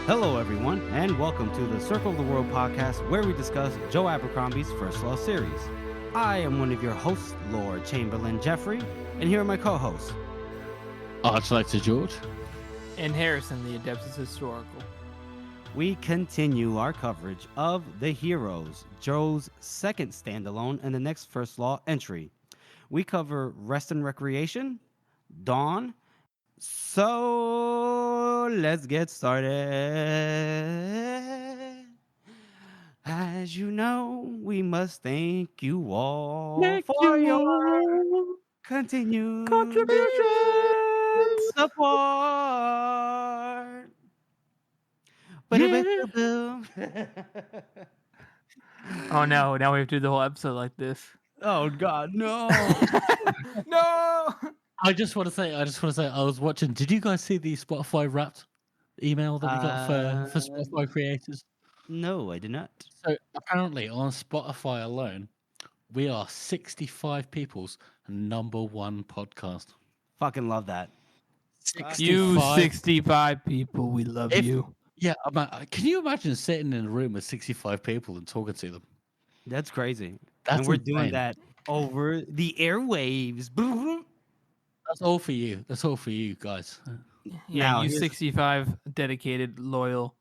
Hello, everyone, and welcome to the Circle of the World podcast, where we discuss Joe Abercrombie's First Law series. I am one of your hosts, Lord Chamberlain Jeffrey, and here are my co-hosts. Archlector George. And Harrison, the Adeptus Historical. We continue our coverage of The Heroes, Joe's second standalone and the next First Law entry. We cover Rest and Recreation, Dawn. So let's get started. As you know, we must thank you all for your continued Contributions! support. Oh no, now we have to do the whole episode like this. Oh God, no. No! I just want to say, I was watching. Did you guys see the Spotify Wrapped email that we got for Spotify creators? No, I did not. So apparently on Spotify alone, we are 65 people's number one podcast. Fucking love that. 65. You 65 people, we love you. Yeah, can you imagine sitting in a room with 65 people and talking to them? That's crazy. That's and we're insane. doing that over the airwaves. That's all for you. That's all for you guys. Yeah, Now, you here's- 65 dedicated, loyal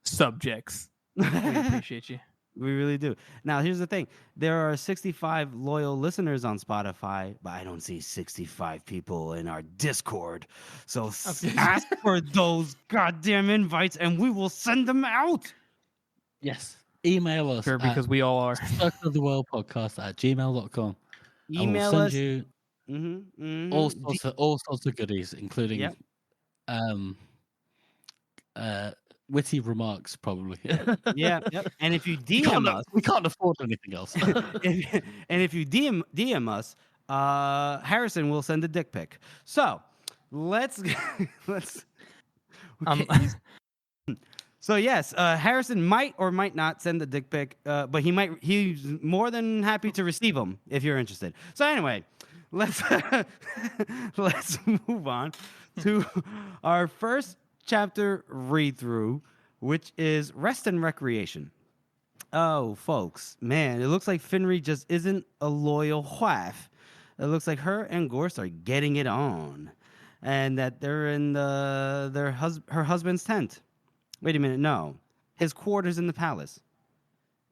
subjects. We appreciate you. We really do. Now, here's the thing. There are 65 loyal listeners on Spotify, but I don't see 65 people in our Discord. So ask for those goddamn invites and we will send them out. Yes. Email us. Sure, because we all are. Circle of the World podcast at gmail.com. Email send us. you all sorts of goodies, including Yep. witty remarks, probably. Yeah. Yep. And if you DM us, we can't afford anything else. if you DM us, Harrison will send a dick pic. So let's. Okay. So yes, Harrison might or might not send the dick pic, but he's more than happy to receive them if you're interested. So anyway, let's move on to our first chapter read through, which is Rest and Recreation. Oh, folks, man, it looks like Finri just isn't a loyal wife. It looks like her and Gorse are getting it on, and that they're in her husband's tent. Wait a minute, no. His quarters in the palace.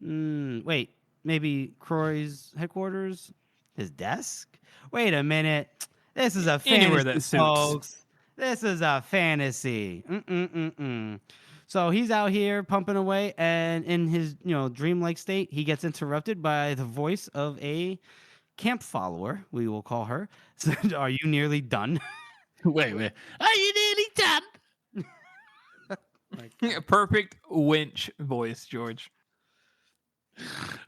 Wait, maybe Croy's headquarters? His desk? Wait a minute. This is a Anywhere fantasy, that suits. folks. This is a fantasy. So he's out here pumping away, and in his dreamlike state, he gets interrupted by the voice of a camp follower, we will call her. So, are you nearly done? Wait. Are you nearly done? Perfect winch voice, George.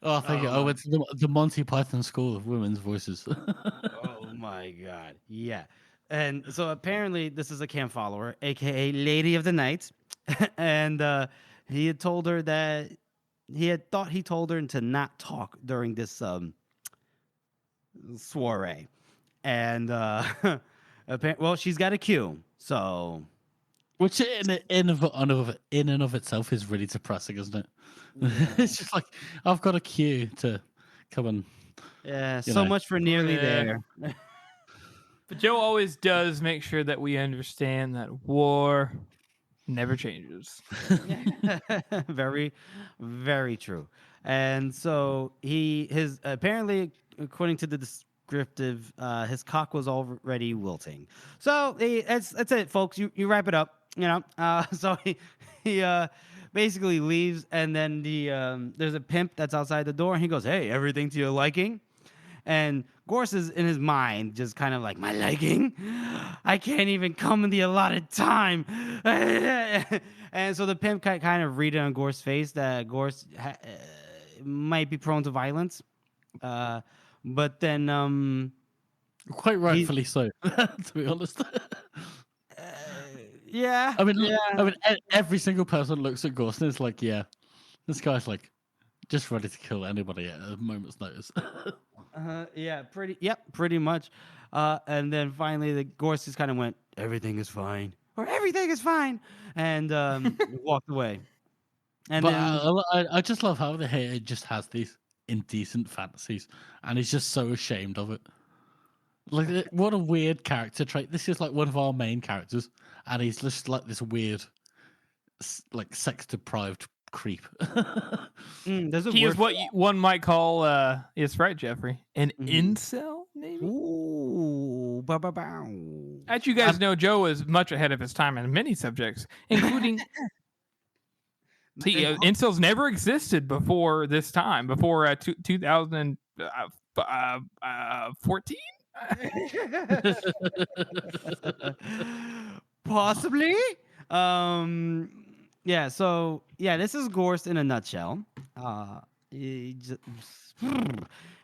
Oh, thank you. I went to the Monty Python School of Women's Voices. Oh my God. Yeah. And so apparently this is a camp follower, aka Lady of the Night. And he had told her that he told her to not talk during this soiree. And well, she's got a cue. So Which in and of itself is really depressing, isn't it? It's just like, I've got a cue to come and... yeah, so much for nearly there. But Joe always does make sure that we understand that war never changes. Very, very true. And so apparently, according to the descriptive, his cock was already wilting. So that's it, folks. You wrap it up. So he basically leaves, and then there's a pimp that's outside the door, and he goes, "Hey, everything to your liking?" And Gorse is in his mind just kind of like, "My liking? I can't even come in the allotted time." And so the pimp kind of read it on Gorse's face that Gorse might be prone to violence. But then Quite rightfully so, to be honest. Yeah. I mean, every single person looks at Gorse and it's like, yeah, this guy's like just ready to kill anybody at a moment's notice. Pretty much. And then finally, the Gorse just kind of went, "Everything is fine. or everything is fine, and walked away. And But then I just love how the hater just has these indecent fantasies, and he's just so ashamed of it. Like, what a weird character trait. This is like one of our main characters, and he's just like this weird, like sex deprived creep. there's a He word is for what one might call, it's right, Jeffrey, an Mhm. incel, maybe? Ooh, ba ba bow. As you guys know, Joe is much ahead of his time in many subjects, including incels never existed before this time, before 2014. Possibly. Um. Yeah. So yeah, this is Gorst in a nutshell. He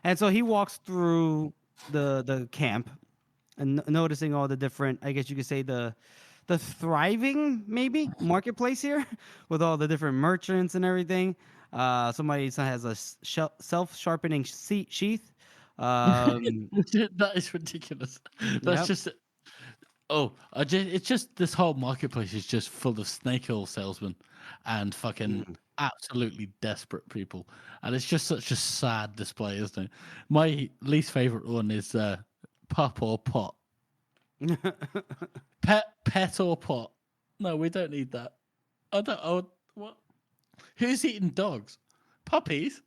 and so he walks through the camp and noticing all the different. I guess you could say the thriving maybe marketplace here with all the different merchants and everything. Somebody has a self sharpening sheath. That is ridiculous. That's Yep. just it's just this whole marketplace is just full of snake oil salesmen and fucking Mm. absolutely desperate people, and it's just such a sad display, isn't it? My least favorite one is pup or pot, pet or pot. No, we don't need that. I don't. Oh, what? Who's eating dogs? Puppies?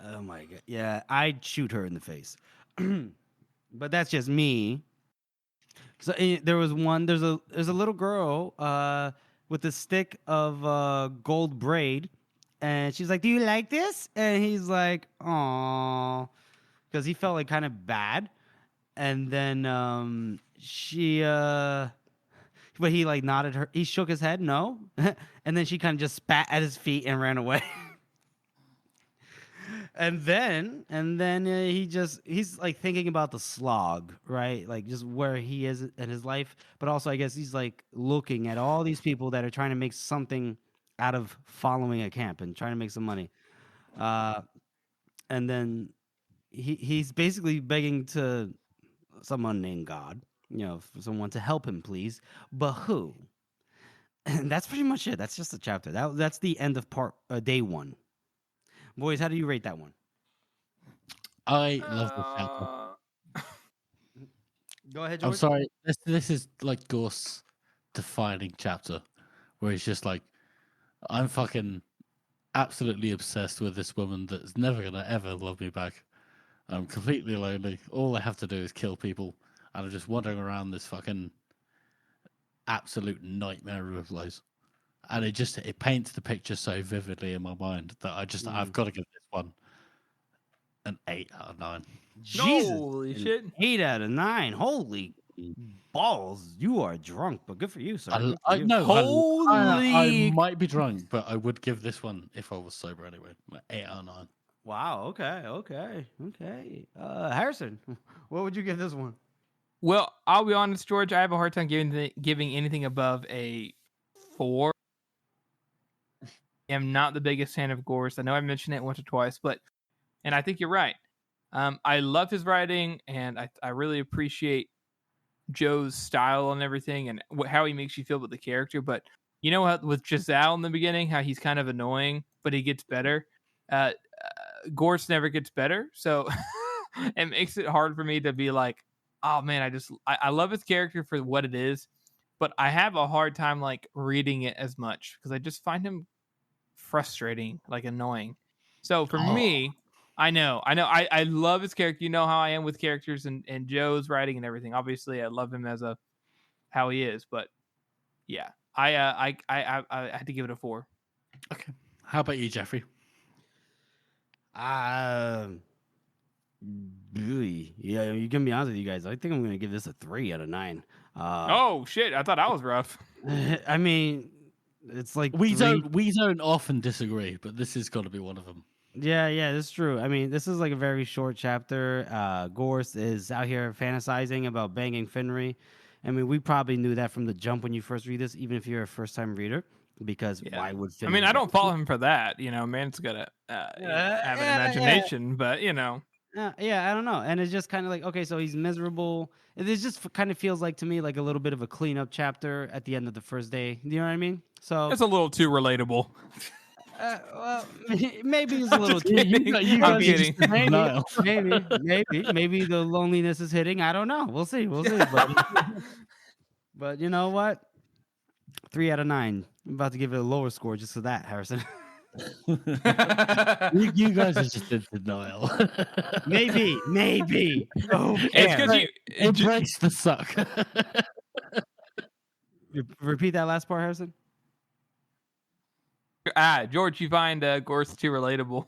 Oh my god. Yeah, I'd shoot her in the face. But that's just me. So there was one. There's a little girl with a stick of gold braid, and she's like, "Do you like this?" And he's like, "Aw," because he felt like kind of bad. And then but he like nodded her. He shook his head, no, and then she kind of just spat at his feet and ran away. And then he's like thinking about the slog, right? Like just where he is in his life, but also I guess he's like looking at all these people that are trying to make something out of following a camp and trying to make some money. Uh, and then he's basically begging to someone named God, for someone to help him, please. But who? And that's pretty much it. That's just a chapter. That's the end of part day one. Boys, how do you rate that one? I love this chapter. Go ahead, I'm George. sorry. This is like Ghost's defining chapter, where he's just like, I'm fucking absolutely obsessed with this woman that's never gonna ever love me back. I'm completely lonely. All I have to do is kill people, and I'm just wandering around this fucking absolute nightmare of a place. And it paints the picture so vividly in my mind that I've got to give this one an 8 out of 9. Jesus, Holy an shit. 8 out of 9. Holy balls, you are drunk, but good for you, sir. Good for I you. know I Holy. might be drunk, but I would give this one if I was sober anyway. 8 out of 9. Wow. Okay. Harrison, what would you give this one? Well, I'll be honest, George. I have a hard time giving anything above a 4. I am not the biggest fan of Gorse. I know I mentioned it once or twice, and I think you're right. I love his writing, and I really appreciate Joe's style and everything, and how he makes you feel about the character. But you know what, with Giselle in the beginning, how he's kind of annoying, but he gets better. Gorse never gets better, so it makes it hard for me to be like, oh man, I love his character for what it is, but I have a hard time like reading it as much because I just find him frustrating, like annoying. So for me, I know, I love his character. You know how I am with characters and Joe's writing and everything. Obviously, I love him as how he is, but yeah, I had to give it a 4. Okay. How about you, Jeffrey? Yeah, you can be honest with you guys. I think I'm gonna give this a 3 out of 9. Oh shit! I thought I was rough. I mean, it's like We three. don't often disagree, but this has got to be one of them. Yeah, that's true. I mean, this is like a very short chapter. Gorse is out here fantasizing about banging Finry. I mean, we probably knew that from the jump when you first read this, even if you're a first time reader, because Yeah. why would Finry? I mean, I don't follow him for that. Man's gotta have an imagination, but Yeah, I don't know. And it's just kind of like, okay, so he's miserable. It just kind of feels like to me like a little bit of a cleanup chapter at the end of the first day. You know what I mean? So, It's a little too relatable. well, maybe it's a I'm little just too. kidding. You I'm guys are kidding. just in Maybe, denial. maybe the loneliness is hitting. I don't know. We'll see. But you know what? 3 out of 9. I'm about to give it a lower score just for that, Harrison. You guys are just in denial. maybe. Oh, It's because you. Embrace the suck. Repeat that last part, Harrison. George, you find Gorse too relatable.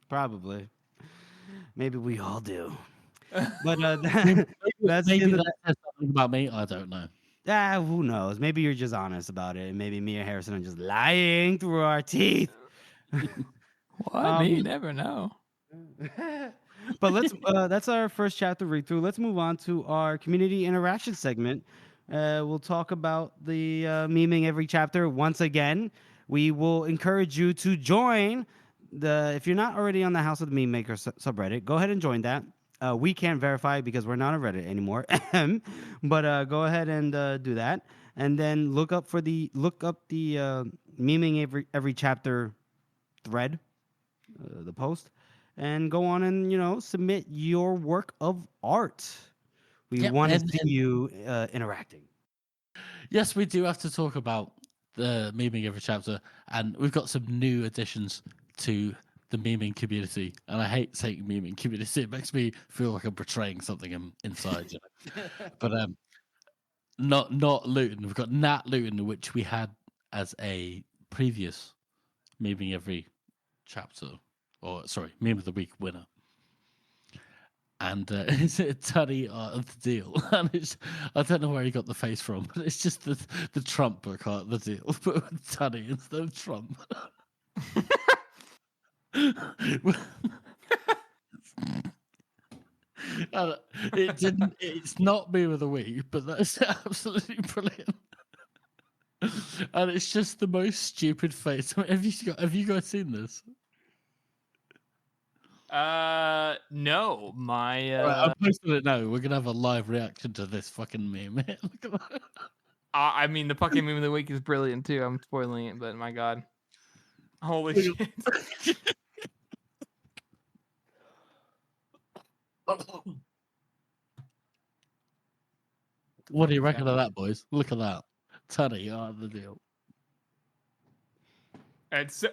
Probably. Maybe we all do. But Maybe that's the that end of says something about me. I don't know. who knows? Maybe you're just honest about it, and maybe me and Harrison are just lying through our teeth. What? You never know. But that's our first chapter read through. Let's move on to our community interaction segment. We'll talk about the memeing every chapter once again. We will encourage you to join if you're not already on the House of the Meme Maker subreddit, go ahead and join that. We can't verify because we're not on Reddit anymore. But go ahead and do that, and then look up the memeing every chapter thread, the post, and go on and submit your work of art. We want to see you interacting. Yes, we do have to talk about the memeing every chapter, and we've got some new additions to the memeing community. And I hate saying memeing community; it makes me feel like I'm betraying something inside. But not Luton. We've got Nat Luton, which we had as a previous memeing every chapter, or sorry, meme of the week winner. And it's a Tunny art of the deal, and I don't know where he got the face from, but it's just the Trump book art of the deal, but with Tunny instead of Trump. It's not meme of the week, but that's absolutely brilliant. And it's just the most stupid face. Have you guys seen this? No, my. I'm posting it now. We're gonna have a live reaction to this fucking meme. Look at that. I mean, the fucking meme of the week is brilliant too. I'm spoiling it, but my god, holy shit! What do you reckon of that, boys? Look at that. Tunny art of the deal. It's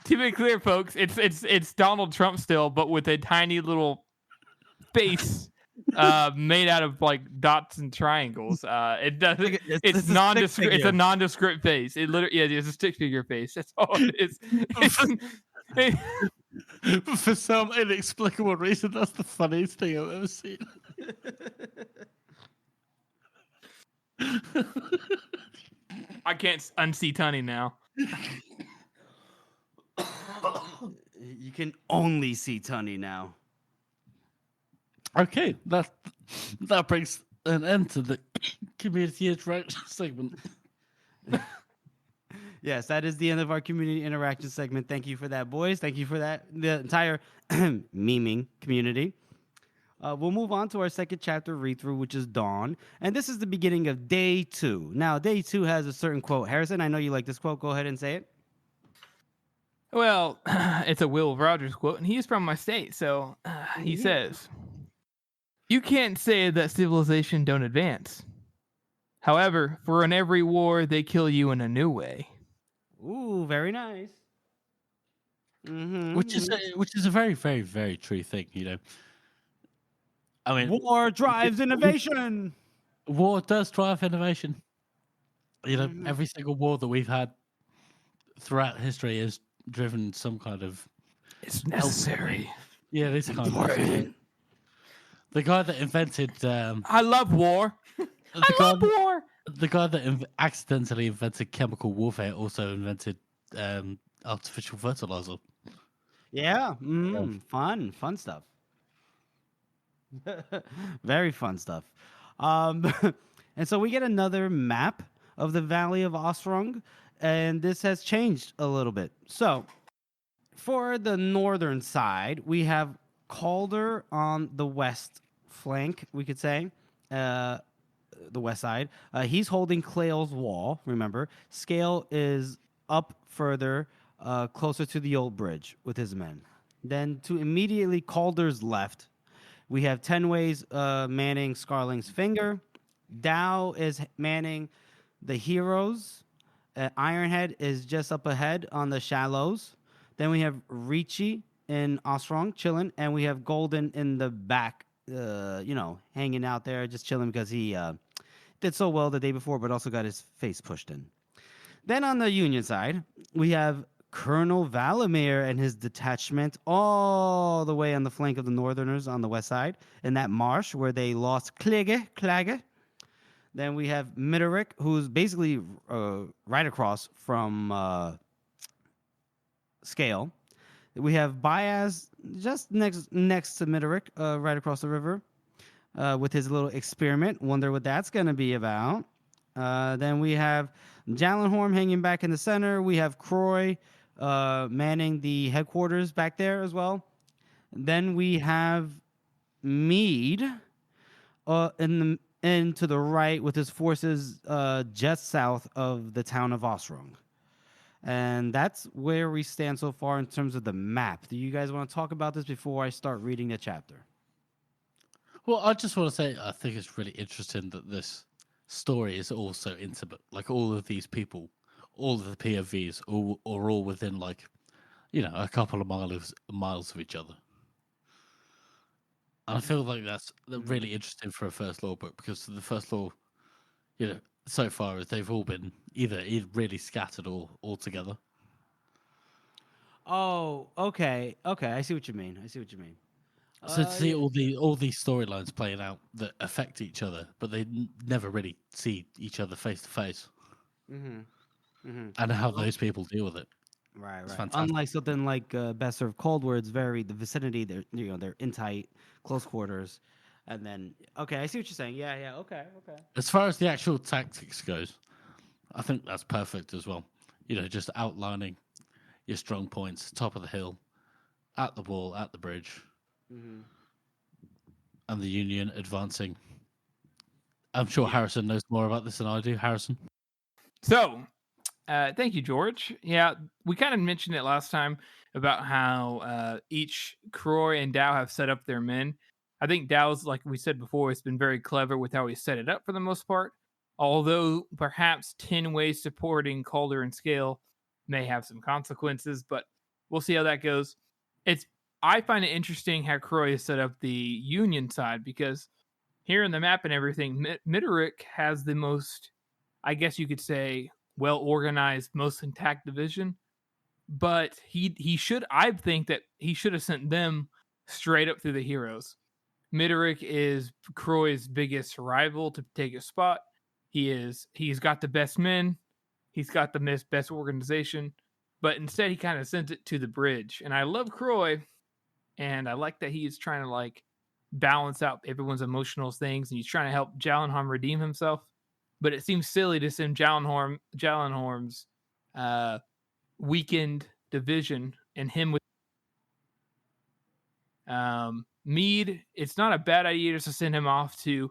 to be clear, folks, it's Donald Trump still, but with a tiny little face made out of like dots and triangles. It doesn't. It's nondescript. It's a nondescript face. It literally, yeah, it's a stick figure face. That's all it is. For some inexplicable reason, that's the funniest thing I've ever seen. I can't unsee Tunny now. You can only see Tunny now. Okay, that brings an end to the community interaction segment. Yes, that is the end of our community interaction segment. Thank you for that, boys. Thank you for that, the entire memeing community. We'll move on to our second chapter read through, which is Dawn. And this is the beginning of day 2. Now, day 2 has a certain quote. Harrison, I know you like this quote. Go ahead and say it. Well, it's a Will Rogers quote, and he's from my state. So he says, "You can't say that civilization don't advance. However, for in every war, they kill you in a new way." Ooh, very nice. Mm-hmm. Which is a very, very, very true thing, I mean, war drives innovation. War does drive innovation. Every single war that we've had throughout history has driven some kind of. It's necessary. Yeah, it is kind of. The guy that invented. I love war. I love war. The guy that accidentally invented chemical warfare also invented artificial fertilizer. Yeah, fun stuff. Very fun stuff. And so we get another map of the Valley of Ostrung. and this has changed a little bit. So, for the northern side, we have Calder on the west flank, we could say. Uh, the west side. He's holding Clail's wall, remember. Scale is up further, closer to the old bridge with his men. Then to immediately Calder's left, we have Tenway's manning Scarling's finger. Dow is manning the heroes. Ironhead is just up ahead on the shallows. Then we have Ricci and Ostrong chilling, and we have Golden in the back, hanging out there, just chilling because he did so well the day before, but also got his face pushed in. Then on the Union side, we have Colonel Valamir and his detachment all the way on the flank of the Northerners on the west side, in that marsh where they lost Klage. Then we have Miderick, who's basically right across from Scale. We have Baez just next to Miderick, right across the river, with his little experiment. Wonder what that's going to be about. Then we have Jallenhorn hanging back in the center. We have Croy manning the headquarters back there as well. Then we have Meade in to the right with his forces just south of the town of Ostrong. And that's where we stand so far in terms of the map. Do you guys want to talk about this before I start reading the chapter? Well, I just want to say I think it's really interesting that this story is also intimate. Like all of these people, all of the POVs are all within like, a couple of miles of each other. And I feel like that's really interesting for a first law book because the first law, so far they've all been either really scattered or all together. Oh, okay. I see what you mean. So to see all these storylines playing out that affect each other, but they never really see each other face to face, and how those people deal with it. Right. Fantastic. Unlike something like Best Served Cold, where it's very the vicinity. They're in tight, close quarters, and then I see what you're saying. Yeah. Okay. As far as the actual tactics goes, I think that's perfect as well. Just outlining your strong points, top of the hill, at the wall, at the bridge. And the Union advancing. I'm sure Harrison knows more about this than I do. Harrison? So, thank you, George. Yeah, we kind of mentioned it last time about how each Croy and Dow have set up their men. I think Dow's, like we said before, has been very clever with how he set it up for the most part. Although perhaps 10 ways supporting Calder and Scale may have some consequences, but we'll see how that goes. I find it interesting how Croy has set up the Union side because here in the map and everything, Miderick has the most, I guess you could say, well-organized, most intact division. But I think that he should have sent them straight up through the heroes. Miderick is Croy's biggest rival to take his spot. He's got the best men. He's got the best organization. But instead, he kind of sent it to the bridge. And I love Croy. And I like that he's trying to balance out everyone's emotional things, and he's trying to help Jallenhorn redeem himself. But it seems silly to send Jallenhorn's weakened division and him with Meade. It's not a bad idea just to send him off to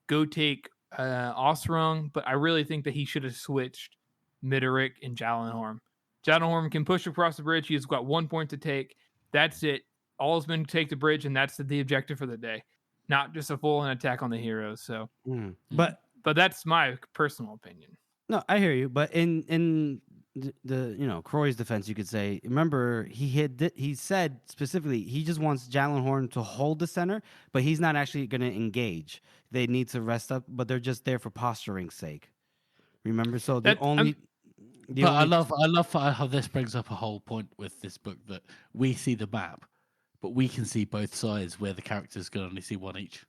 go take Ostrong, but I really think that he should have switched Miderick and Jallenhorn. Jallenhorn can push across the bridge. He's got 1 point to take. That's it. All has been to take the bridge, and that's the objective for the day, not just a full-on attack on the heroes. So, but that's my personal opinion. No, I hear you. But in the Croy's defense, you could say, remember he said specifically he just wants Jallenhorn to hold the center, but he's not actually going to engage. They need to rest up, but they're just there for posturing's sake. Remember, so I love how this brings up a whole point with this book that we see the map. But we can see both sides where the characters can only see one each.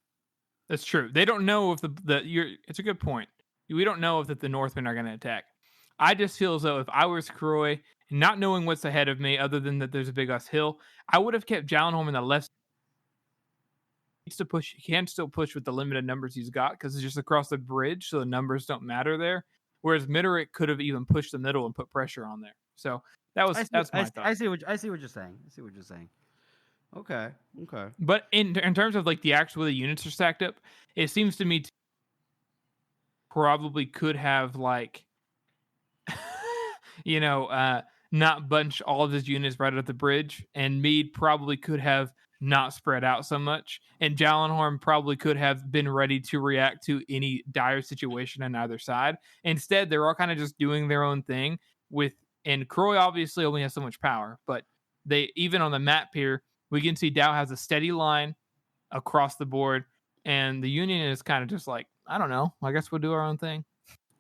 That's true. They don't know if it's a good point. We don't know if the Northmen are going to attack. I just feel as though if I was Croy, not knowing what's ahead of me, other than that there's a big ass hill, I would have kept Jallenhorn in the left. He needs to push. He can still push with the limited numbers he's got because it's just across the bridge, so the numbers don't matter there. whereas Midoric could have even pushed the middle and put pressure on there. So that's my thought. I see what you're saying. I see what you're saying. Okay. But in terms of like the actual way the units are stacked up, it seems to me probably could have like, not bunch all of his units right at the bridge, and Mead probably could have not spread out so much, and Jallenhorn probably could have been ready to react to any dire situation on either side. Instead, they're all kind of just doing their own thing and Croy obviously only has so much power, but they, even on the map here, we can see Dow has a steady line across the board, and the Union is kind of just like, I don't know, I guess we'll do our own thing.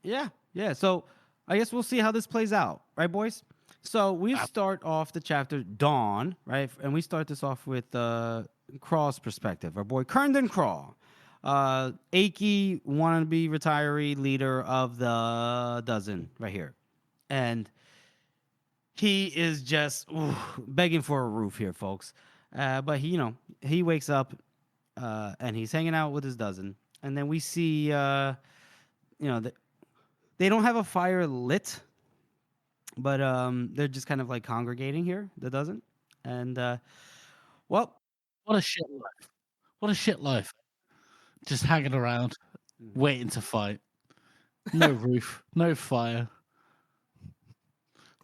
Yeah. So I guess we'll see how this plays out, right, boys? So we start off the chapter Dawn, right? And we start this off with Craw's perspective. Our boy Kerndon Craw, achy wannabe retiree leader of the dozen right here. And he is just begging for a roof here, folks. But he wakes up and he's hanging out with his dozen. And then we see, they don't have a fire lit, but they're just kind of like congregating here, the dozen. And, well. What a shit life. What a shit life. Just hanging around, waiting to fight. No roof, no fire.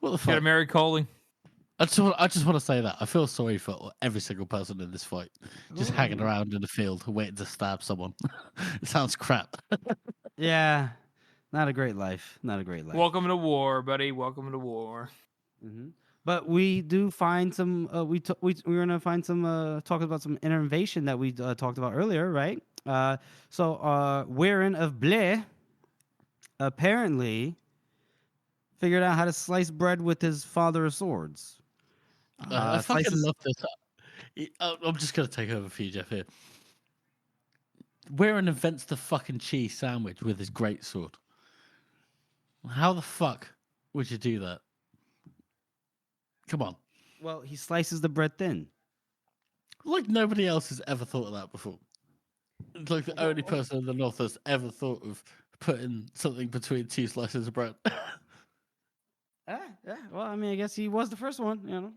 What the fuck? Got a Mary Coley. I just want to say that. I feel sorry for every single person in this fight. Just hanging around in the field, waiting to stab someone. It sounds crap. Yeah. Not a great life. Welcome to war, buddy. Welcome to war. Mm-hmm. But we do find some. We're gonna find some. Talk about some innovation that we talked about earlier, right? So Warren of Blais apparently figured out how to slice bread with his father of swords. I fucking love this. I'm just gonna take over for you, Jeff. Here, Warren invents the fucking cheese sandwich with his greatsword. How the fuck would you do that? Come on. Well, he slices the bread thin. Like nobody else has ever thought of that before. It's like the only person in the North has ever thought of putting something between two slices of bread. Yeah. Well, I mean, I guess he was the first one,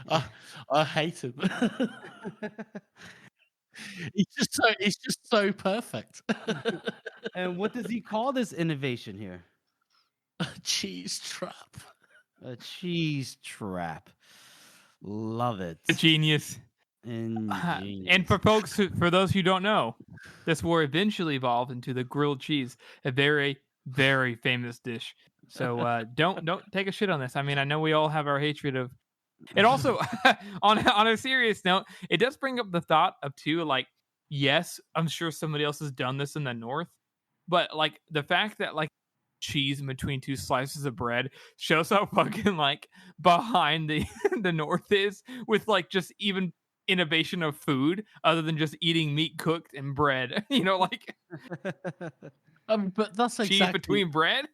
I hate him. He's just so perfect. And what does he call this innovation here? A cheese trap. A cheese trap. Love it. Genius. And for those who don't know, this will eventually evolve into the grilled cheese, a very, very famous dish. So don't take a shit on this. I mean, I know we all have our hatred of it. Also, on a serious note, it does bring up the thought of too, like, yes, I'm sure somebody else has done this in the North, but like the fact that like cheese in between two slices of bread shows how fucking like behind the North is with like just even innovation of food other than just eating meat cooked and bread. Like but that's cheese between bread.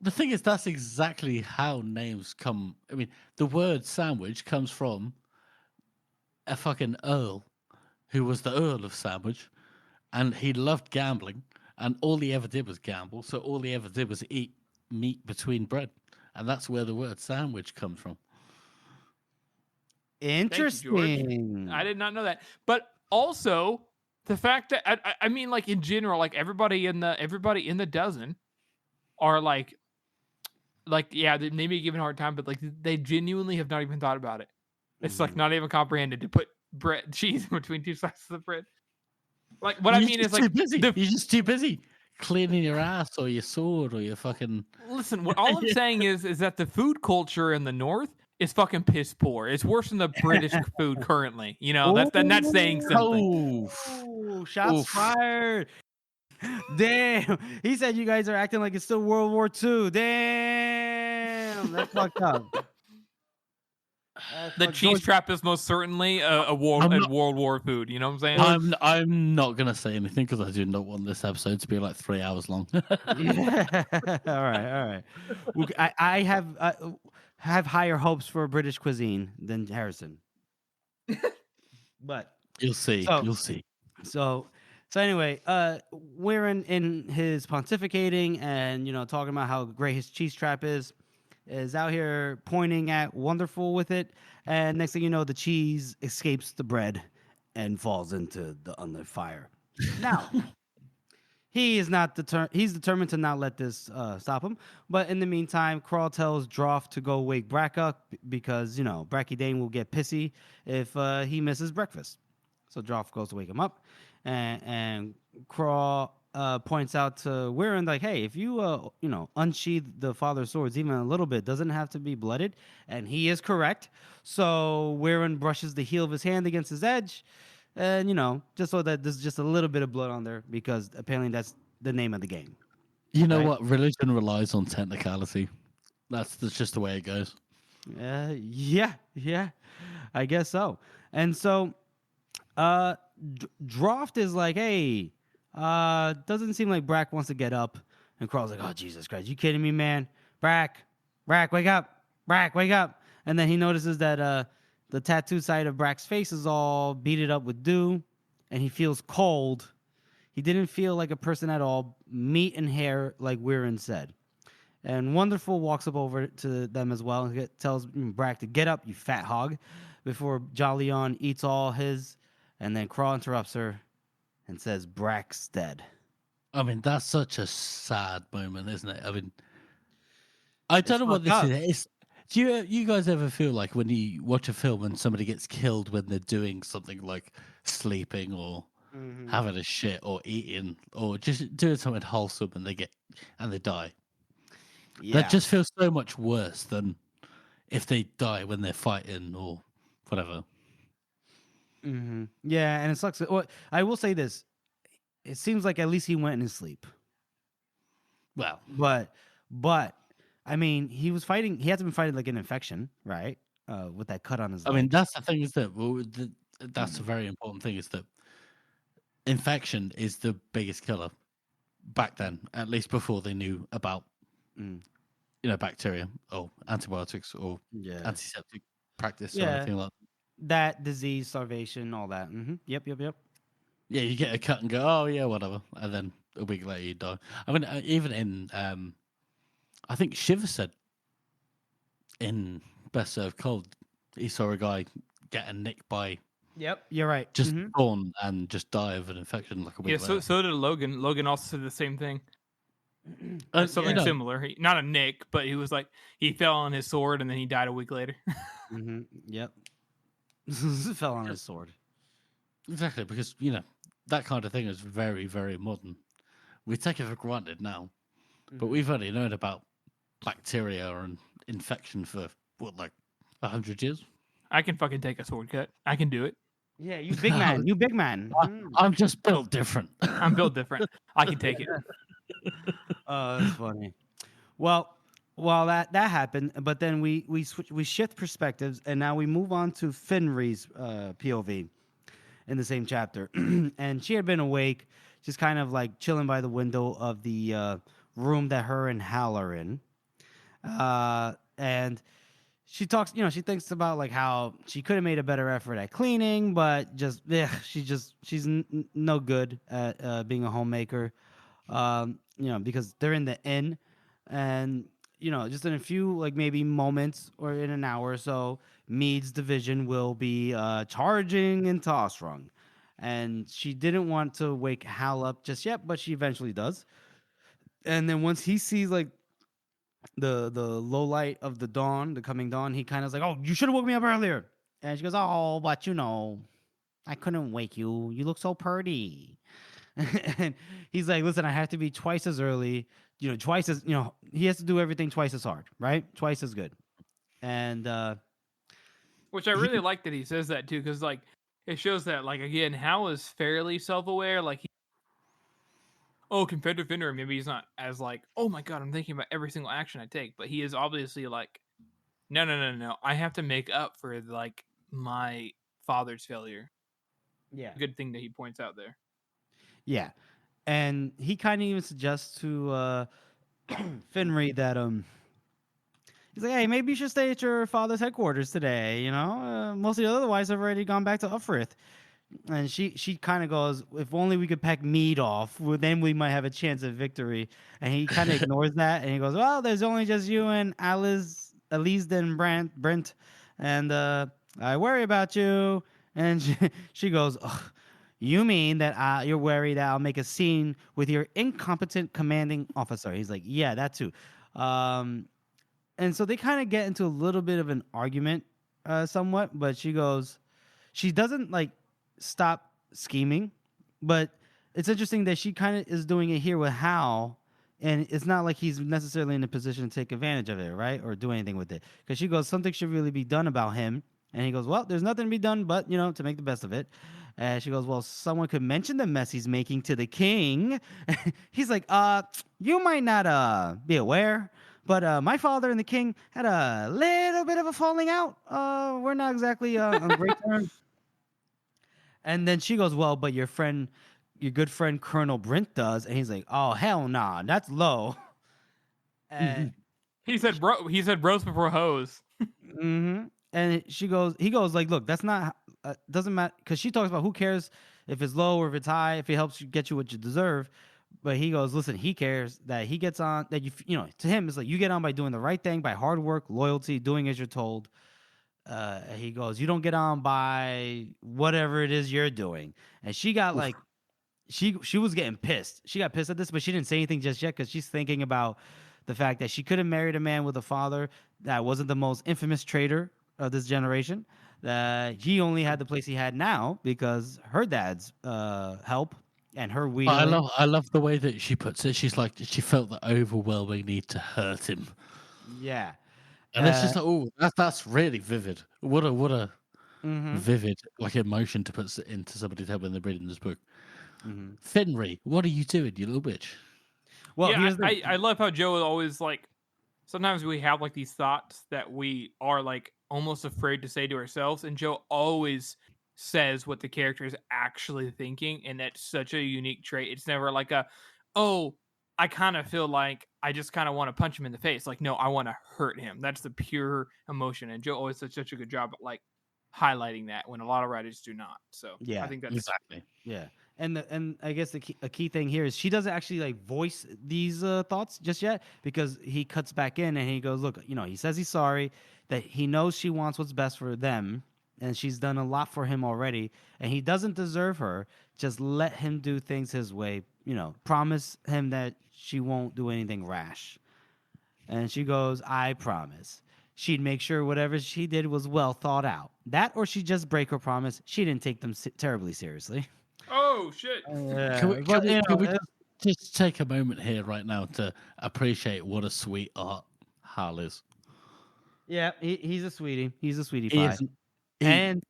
The thing is, that's exactly how names come. I mean, the word sandwich comes from a fucking earl who was the Earl of Sandwich, and he loved gambling, and all he ever did was gamble, so all he ever did was eat meat between bread, and that's where the word sandwich comes from. Interesting. You, I did not know that. But also the fact that I mean, like in general, like everybody in the dozen are like yeah, they may be given a hard time, but like they genuinely have not even thought about it. It's like not even comprehended to put cheese in between two slices of bread. Like what I mean is like you're just too busy cleaning your ass or your sword or your fucking. Listen, what all I'm saying is that the food culture in the North is fucking piss poor. It's worse than the British food currently. That's saying something. Oh, shots fired. Damn. He said you guys are acting like it's still World War II. Damn. That's fucked up. The cheese trap is most certainly a World War food. You know what I'm saying? I'm not gonna say anything because I do not want this episode to be like 3 hours long. Yeah. All right. I have higher hopes for British cuisine than Harrison. But you'll see. You'll see. So So anyway, Weirin in his pontificating and talking about how great his cheese trap is out here pointing at Wonderful with it, and next thing you know, the cheese escapes the bread and falls into the under fire. Now he's determined to not let this stop him. But in the meantime, Crawl tells Droff to go wake Brack up because Bracky Dane will get pissy if he misses breakfast. So Droff goes to wake him up, and Crawl points out to Weirin like, "Hey, if you unsheath the father's swords even a little bit, doesn't have to be blooded." And he is correct. So Weirin brushes the heel of his hand against his edge, and just so that there's just a little bit of blood on there because apparently that's the name of the game. You know Right. what? Religion relies on technicality. That's just the way it goes. Yeah, I guess so. And so, Droft is like, "Hey, doesn't seem like Brack wants to get up." And Crawl's like, "Oh, Jesus Christ, you kidding me, man? Brack, wake up! Brack, wake up!" And then he notices that the tattoo side of Brack's face is all beaded up with dew, and he feels cold. He didn't feel like a person at all, meat and hair, like Weirin said. And Wonderful walks up over to them as well and tells Brack to get up, you fat hog, before Jolyon eats all his. And then Crawl interrupts her and says, "Brack's dead." I mean, that's such a sad moment, isn't it? I mean, I don't know what fucked this up. is. Do you guys ever feel like when you watch a film and somebody gets killed when they're doing something like sleeping or having a shit or eating or just doing something wholesome and they die? Yeah. That just feels so much worse than if they die when they're fighting or whatever. Yeah, and it sucks. Well, I will say this. It seems like at least he went in his sleep. Well, But I mean, he was fighting. He had to been fighting like an infection, right? With that cut on his I leg. mean, that's the thing is that that's a very important thing is that infection is the biggest killer back then, at least before they knew about bacteria or antibiotics or Yeah. antiseptic practice or Yeah. anything like that. That disease, starvation, all that. Yep. Yeah, you get a cut and go, oh yeah, whatever, and then a week later you die. I mean, even in I think Shiver said in Best Served Cold, he saw a guy get a nick by Yep, you're right. just thorn and just die of an infection like a week Yeah, later. so did Logan. Logan also said the same thing. Something similar. Not a nick, but he was like he fell on his sword and then he died a week later. Yep. Fell on his sword. Exactly, because that kind of thing is very, very modern. We take it for granted now, but we've only known about bacteria and infection for what, like 100 years. I can fucking take a sword cut. I can do it. Yeah, you big man. You big man. I'm just built different. I'm built different. I can take it. That's funny. Well, that happened, but then we shift perspectives, and now we move on to Finry's POV in the same chapter, and she had been awake, just kind of like chilling by the window of the room that her and Hal are in, and she talks. She thinks about like how she could have made a better effort at cleaning, but she's no good at being a homemaker. Because they're in the inn, and just in a few like maybe moments or in an hour or so, Mead's division will be charging into Ostrung, and she didn't want to wake Hal up just yet, but she eventually does. And then once he sees like the low light of the dawn, the coming dawn, he kind of is like, "Oh, you should have woke me up earlier." And she goes, "Oh, but I couldn't wake you. You look so pretty." And he's like, "Listen, I have to be twice as early, twice as, he has to do everything twice as hard, right? Twice as good." And which I really like that he says that too, because like it shows that like again, Hal is fairly self-aware. Like, compared to Finner, maybe he's not as like, oh my god, I'm thinking about every single action I take, but he is obviously like, no, I have to make up for like my father's failure. Yeah, good thing that he points out there. Yeah, and he kind of even suggests to Finry that he's like, "Hey, maybe you should stay at your father's headquarters today. Most of the otherwise have already gone back to Uffrith." And she kind of goes, if only we could peck meat off, well, then we might have a chance of victory. And he kind of ignores that, and he goes, well, there's only just you and Elise and Brent, and I worry about you. And she goes, ugh, you mean that you're worried that I'll make a scene with your incompetent commanding officer? He's like, yeah, that too. And so they kind of get into a little bit of an argument, somewhat. But she doesn't like stop scheming, but it's interesting that she kind of is doing it here with Hal, and it's not like he's necessarily in a position to take advantage of it, right, or do anything with it. Because she goes, something should really be done about him, and he goes, well, there's nothing to be done, but to make the best of it. And she goes, well, someone could mention the mess he's making to the king. He's like, you might not be aware, but my father and the king had a little bit of a falling out. We're not exactly on great terms. And then she goes, well, but your good friend Colonel Brent does. And he's like, oh, hell nah, that's low. And he said bros before hoes. mm-hmm. And he goes like, look, that's not, doesn't matter. Because she talks about who cares if it's low or if it's high, if it helps you get you what you deserve. But he goes, listen, he cares that he gets on, that to him, it's like you get on by doing the right thing, by hard work, loyalty, doing as you're told. He goes, you don't get on by whatever it is you're doing. And she got like, she was getting pissed. She got pissed at this, but she didn't say anything just yet because she's thinking about the fact that she could have married a man with a father that wasn't the most infamous traitor of this generation. That he only had the place he had now because her dad's help and her wheedling. I love the way that she puts it. She's like, she felt the overwhelming need to hurt him. Yeah. And it's just like, oh, that's really vivid. What a vivid like emotion to put into somebody's head when they're reading this book. Mm-hmm. Finry, what are you doing, you little bitch? Well, yeah, I love how Joe is always like, sometimes we have like these thoughts that we are like almost afraid to say to ourselves, and Joe always says what the character is actually thinking, and that's such a unique trait. It's never like I kind of feel like I just kind of want to punch him in the face. Like, no, I want to hurt him. That's the pure emotion. And Joe always does such a good job at like highlighting that when a lot of writers do not. So yeah, I think that's exactly. Yeah. And I guess a key thing here is she doesn't actually like voice these thoughts just yet, because he cuts back in and he goes, look, he says he's sorry, that he knows she wants what's best for them, and she's done a lot for him already, and he doesn't deserve her. Just let him do things his way. Promise him that she won't do anything rash. And she goes, I promise. She'd make sure whatever she did was well thought out. That, or she'd just break her promise. She didn't take them terribly seriously. Oh, shit. Can we just take a moment here right now to appreciate what a sweetheart Hal is? Yeah, he's a sweetie. He's a sweetie pie. And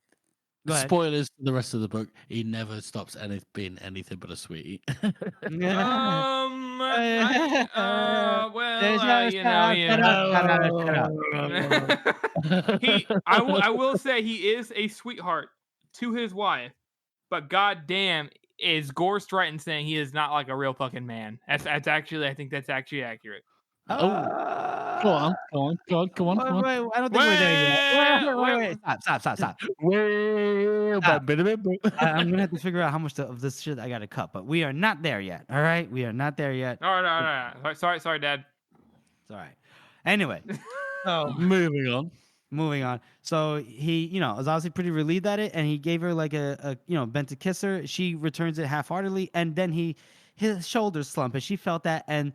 spoilers for the rest of the book, he never stops being anything but a sweetie. I will say he is a sweetheart to his wife, but goddamn, is Gorst right in saying he is not like a real fucking man? That's actually, I think that's actually accurate. Go on. Wait, I don't think we're there yet. Wait. Stop. I'm gonna have to figure out how much of this shit I gotta cut, but we are not there yet. All right, we are not there yet. All right. Sorry, Dad. It's all right. Anyway, so moving on. So he, was obviously pretty relieved at it, and he gave her like a bent to kiss her. She returns it half-heartedly, and then his shoulders slump, and she felt that, and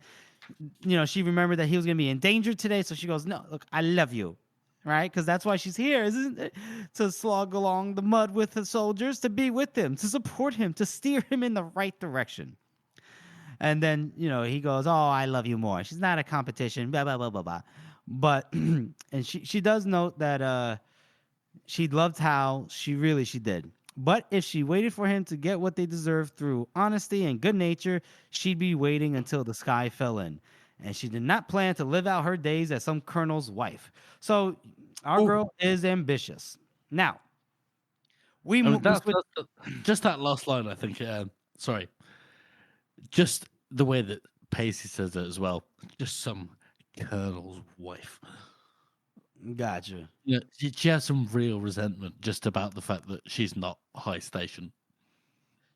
she remembered that he was going to be in danger today. So she goes, no, look, I love you. Right? Because that's why she's here, isn't it? To slog along the mud with the soldiers, to be with him, to support him, to steer him in the right direction. And then, he goes, oh, I love you more. She's not a competition, blah, blah, blah, blah, blah. But, and she does note that she loved Hal. She did. But if she waited for him to get what they deserved through honesty and good nature, she'd be waiting until the sky fell in. And she did not plan to live out her days as some colonel's wife. So our girl is ambitious. Now, just that last line, I think. Sorry. Just the way that Pacey says it as well. Just some colonel's wife. Gotcha. Yeah, she has some real resentment just about the fact that she's not high station.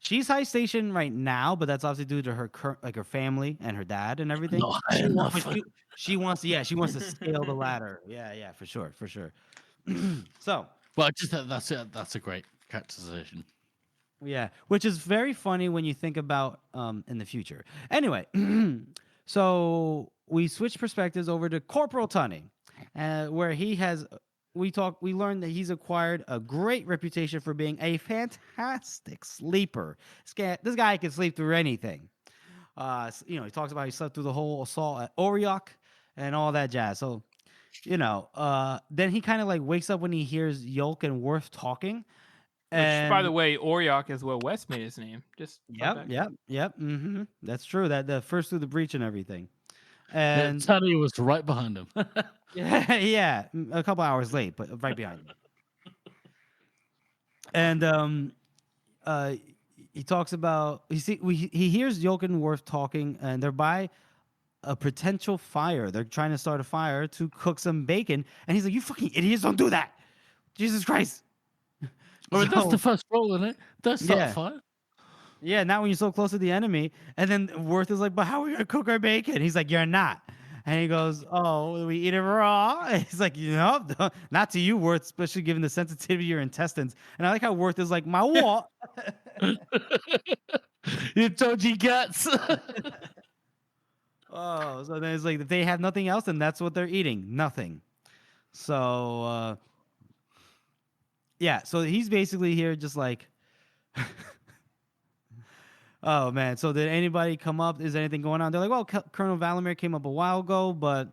She's high station right now, but that's obviously due to her her family and her dad and everything. Not high enough. She wants to scale the ladder. Yeah, for sure. So Well, just that's a great characterization. yeah, which is very funny when you think about in the future. Anyway, so we switch perspectives over to Corporal Tunney, where we learned that he's acquired a great reputation for being a fantastic sleeper. This guy can sleep through anything. He talks about he slept through the whole assault at Oriok and all that jazz. So, then he kind of like wakes up when he hears Yolk and Worth talking. Which, by the way, Oriok is what West made his name. Just Yep. Mm-hmm. That's true. That the first through the breach and everything. And And Tony was right behind him. yeah, a couple hours late, but right behind him. And he talks about he hears Yolk and Worth talking, and they're by a potential fire. They're trying to start a fire to cook some bacon, and he's like, "You fucking idiots! Don't do that! Jesus Christ!" Well, that's the first roll, isn't it? That's not Yeah. fire. Yeah, not when you're so close to the enemy. And then Worth is like, "But how are we gonna cook our bacon?" He's like, "You're not." And he goes, "Oh, we eat it raw." And he's like, not to you, Worth, especially given the sensitivity of your intestines." And I like how Worth is like, "My what?" You dodgy guts. Oh, so then it's like if they have nothing else, then that's what they're eating. Nothing. So yeah, so he's basically here just like oh man, so did anybody come up? Is anything going on? They're like, well, Colonel Valamir came up a while ago, but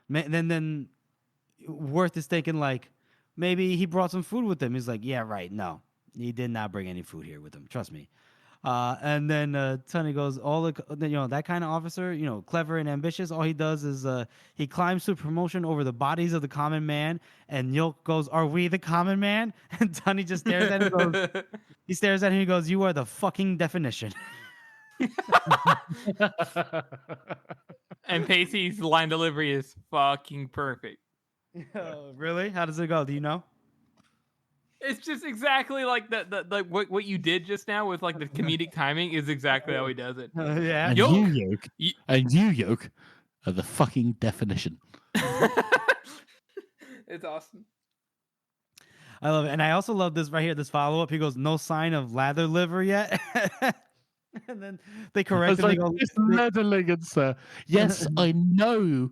then Worth is thinking like maybe he brought some food with him. He's like, yeah, right. No, he did not bring any food here with him. Trust me. And then Tunney goes, that kind of officer, clever and ambitious. All he does is he climbs to promotion over the bodies of the common man. And Yolk goes, "Are we the common man?" And Tunney just stares at him. He stares at him. He goes, "You are the fucking definition." And Pacey's line delivery is fucking perfect. Oh, really? How does it go? Do you know? It's just exactly like what you did just now with like the comedic timing is exactly how he does it. Yeah. And Yolk. you, Yolk, are the fucking definition. It's awesome. I love it. And I also love this right here, this follow-up. He goes, "No sign of lather liver yet." And then they correct him. Like, They go, it's Netherlands, sir. Yes, I know.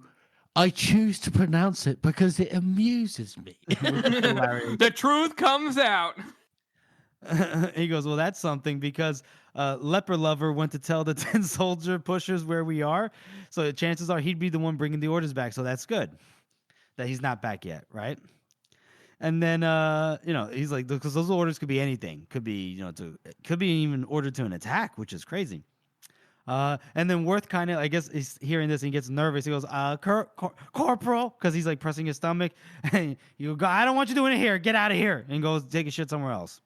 I choose to pronounce it because it amuses me. The truth comes out. He goes, "Well, that's something because Leper Lover went to tell the 10 soldier pushers where we are. So chances are he'd be the one bringing the orders back. So that's good that he's not back yet, right?" And then, he's like, because those orders could be anything. Could be, could be even ordered to an attack, which is crazy. And then Worth kind of, I guess, is hearing this and he gets nervous. He goes, "Corporal," because he's like pressing his stomach. And you go, "I don't want you doing it here. Get out of here," and goes take a shit somewhere else.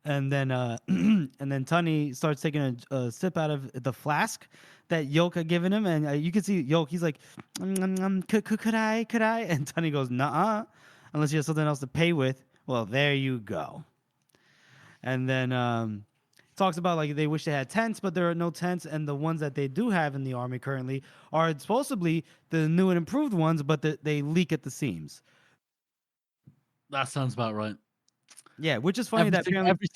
And then, and then Tunney starts taking a sip out of the flask that Yolk had given him, and you can see Yolk. He's like, could I?" And Tunney goes, "Nuh-uh, unless you have something else to pay with." Well, there you go. And then talks about like they wish they had tents, but there are no tents, and the ones that they do have in the army currently are supposedly the new and improved ones, but they leak at the seams. That sounds about right. Yeah, which is funny every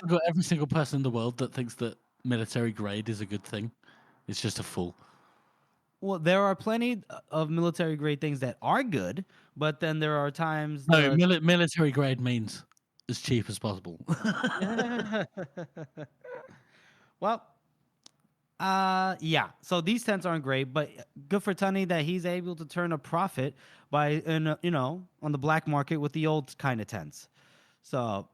single person in the world that thinks that military grade is a good thing is just a fool. Well, there are plenty of military grade things that are good, but then there are times. No, military grade means as cheap as possible. Well, yeah. So these tents aren't great, but good for Tunney that he's able to turn a profit by, on the black market with the old kind of tents. So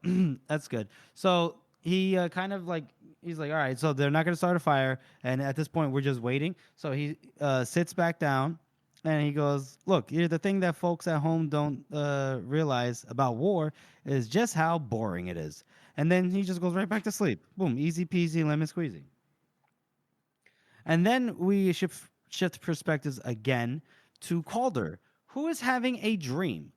that's good. So he kind of like, he's like, all right, so they're not going to start a fire. And at this point, we're just waiting. So he sits back down and he goes, "Look, the thing that folks at home don't realize about war is just how boring it is." And then he just goes right back to sleep. Boom, easy peasy, lemon squeezy. And then we shift perspectives again to Calder, who is having a dream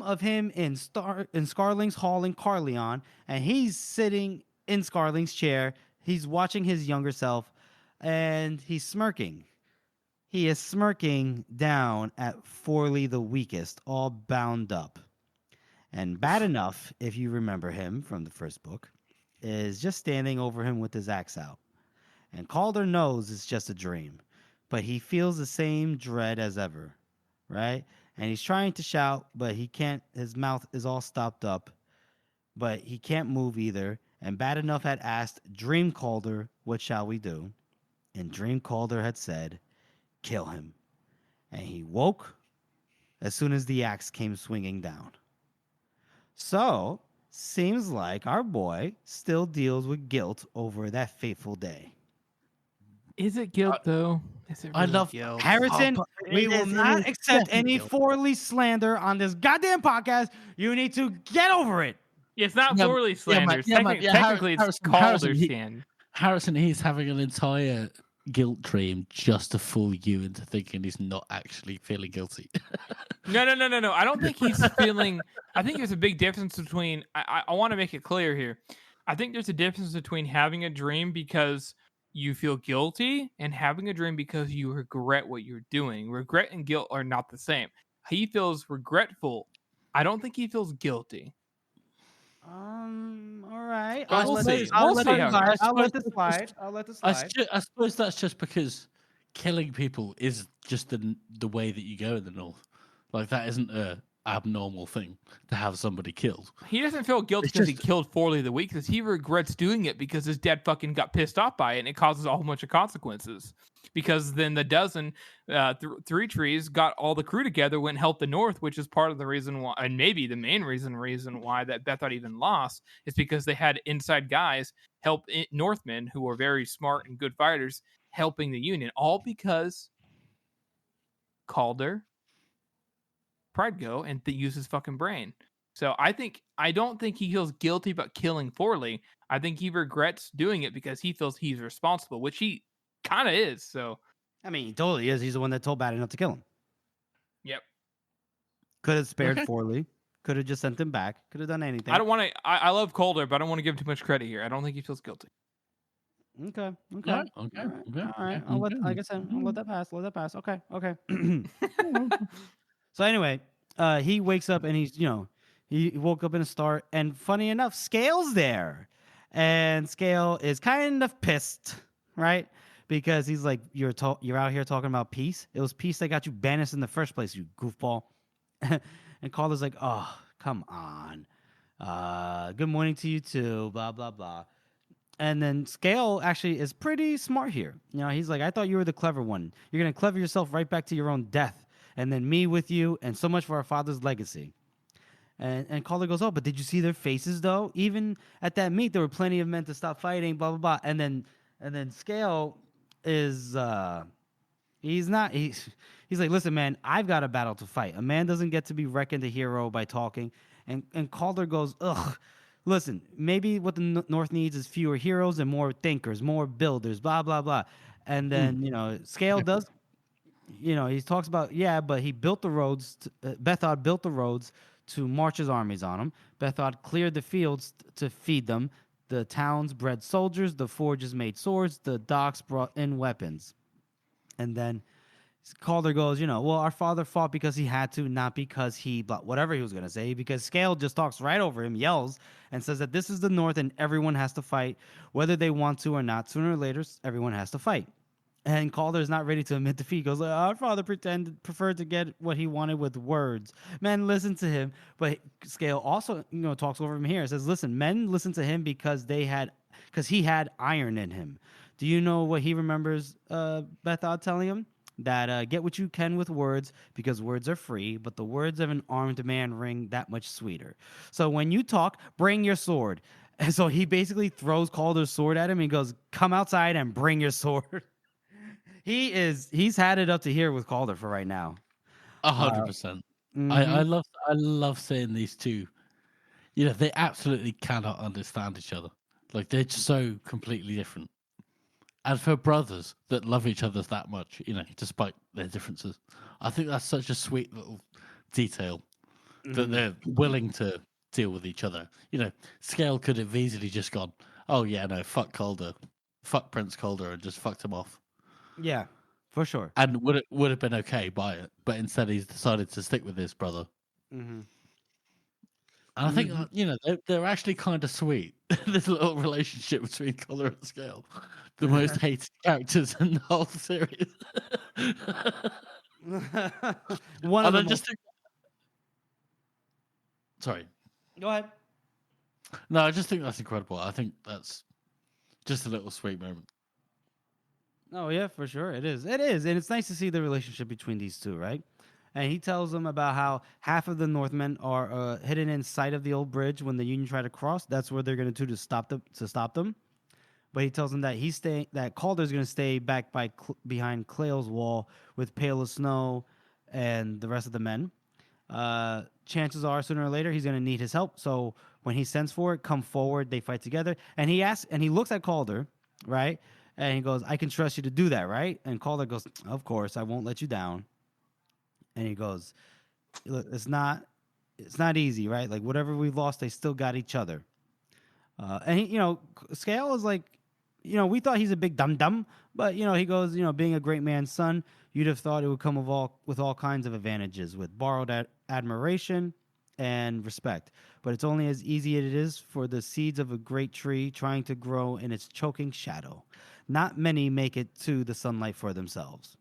of him in Scarling's Hall in Carleon, and he's sitting in Scarling's chair. He's watching his younger self, and he's smirking. He is smirking down at Forley the Weakest, all bound up. And Bad Enough, if you remember him from the first book, is just standing over him with his axe out. And Calder knows it's just a dream, but he feels the same dread as ever, right? And he's trying to shout, but he can't. His mouth is all stopped up, but he can't move either. And Bad Enough had asked Dream Calder, "What shall we do?" And Dream Calder had said, "Kill him." And he woke as soon as the axe came swinging down. So, seems like our boy still deals with guilt over that fateful day. Is it guilt though? Is it I really love- guilt? Harrison, but we it will is- not it is accept definitely any guilt. Forley slander on this goddamn podcast. You need to get over it. It's not Yeah, Forley slander. yeah, man, yeah, Technically, it's Harrison, Calder he- stand. Harrison, he's having an entire guilt dream just to fool you into thinking he's not actually feeling guilty. No. I don't think he's feeling. I think there's a big difference between. I want to make it clear here. I think there's a difference between having a dream because you feel guilty and having a dream because you regret what you're doing. Regret and guilt are not the same. He feels regretful. I don't think he feels guilty. All right. But I'll we'll let see. this- I'll We'll let see this how it slide. goes. I'll let this slide. I'll let this slide. I suppose that's just because killing people is just the way that you go in the North. Like, that isn't a abnormal thing to have somebody killed. He doesn't feel guilty It's because he just- killed Forley the Weak, because he regrets doing it because his dad fucking got pissed off by it and it causes a whole bunch of consequences. Because then the dozen, three trees got all the crew together, went and helped the North, which is part of the reason why, and maybe the main reason why that Bethard even lost is because they had inside guys help Northmen who were very smart and good fighters helping the Union, all because Calder Pride go and use his fucking brain. So I don't think he feels guilty about killing Forley. I think he regrets doing it because he feels he's responsible, which he kind of is. So I mean, he totally is. He's the one that told Bad Enough to kill him. yep. Could have spared Okay. Forley. Could have just sent him back. Could have done anything. I don't want to. I love Calder, but I don't want to give him too much credit here. I don't think he feels guilty. Okay. Okay. Yeah, okay, All right. okay, All right. okay, I'll let. okay. Like I said, I'll let that pass. Let that pass. Okay. Okay. So anyway, he wakes up and he woke up in a start, and funny enough, Scale's there, and Scale is kind of pissed, right? Because he's like, you're out here talking about peace. It was peace that got you banished in the first place, you goofball. And Calder's like, oh, come on. Good morning to you too. Blah blah blah. And then Scale actually is pretty smart here. He's like, I thought you were the clever one. You're gonna clever yourself right back to your own death, and then me with you, and so much for our father's legacy. And Calder goes, oh, but did you see their faces though? Even at that meet, there were plenty of men to stop fighting. Blah blah blah. And then Scale is he's like, listen, man, I've got a battle to fight. A man doesn't get to be reckoned a hero by talking. And Calder goes, ugh. Listen, maybe what the North needs is fewer heroes and more thinkers, more builders, blah, blah, blah. And then, Scale does, he talks about, but he built the roads. Bethard built the roads to march his armies on them. Bethard cleared the fields to feed them. The towns bred soldiers. The forges made swords. The docks brought in weapons. And then Calder goes, well, our father fought because he had to, not because he, but whatever he was going to say, because Scale just talks right over him, yells, and says that this is the North and everyone has to fight, whether they want to or not. Sooner or later, everyone has to fight. And Calder's not ready to admit defeat. He goes, our father preferred to get what he wanted with words. Men listen to him. But Scale also, talks over him here. It says, listen, men listen to him because he had iron in him. Do you know what he remembers Bethard telling him? That get what you can with words, because words are free, but the words of an armed man ring that much sweeter. So when you talk, bring your sword. And so he basically throws Calder's sword at him and goes, come outside and bring your sword. He's had it up to here with Calder for right now. 100%. Mhm. I love seeing these two. They absolutely cannot understand each other. Like, they're just so completely different. And for brothers that love each other that much, despite their differences, I think that's such a sweet little detail that they're willing to deal with each other. Scale could have easily just gone, oh yeah, no, fuck Calder, fuck Prince Calder, and just fucked him off. Yeah, for sure. And would have been okay by it, but instead he's decided to stick with his brother. Mm-hmm. And I think they're actually kind of sweet. This little relationship between Calder and Scale, the most hated characters in the whole series. One of And the I most. just think, sorry, Go ahead. no, I just think that's incredible. I think that's just a little sweet moment. Oh yeah, for sure. It is. It is. And it's nice to see the relationship between these two, right? And he tells them about how half of the Northmen are hidden in sight of the old bridge when the Union try to cross. That's where they're going to do to stop them. But he tells them that that Calder's going to stay back behind Clail's wall with Pale of Snow and the rest of the men. Chances are sooner or later he's going to need his help. So when he sends for it, come forward. They fight together. And he looks at Calder, right? And he goes, "I can trust you to do that, right?" And Calder goes, "Of course, I won't let you down." And he goes, "Look, it's not easy, right? Like whatever we've lost, they still got each other." And Scale is like, we thought he's a big dum dum, but he goes, being a great man's son, you'd have thought it would come with all kinds of advantages, with borrowed admiration and respect. But it's only as easy as it is for the seeds of a great tree trying to grow in its choking shadow. Not many make it to the sunlight for themselves.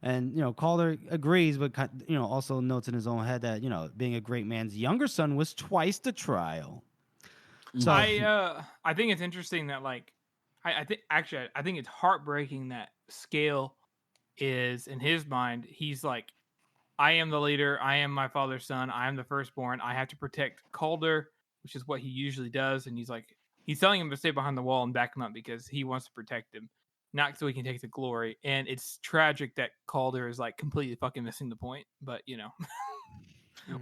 And Calder agrees, but also notes in his own head that being a great man's younger son was twice the trial. So I think it's interesting that I think it's heartbreaking that Scale is in his mind. He's like, I am the leader. I am my father's son. I am the firstborn. I have to protect Calder, which is what he usually does. And he's telling him to stay behind the wall and back him up because he wants to protect him, not so he can take the glory. And it's tragic that Calder is like completely fucking missing the point. But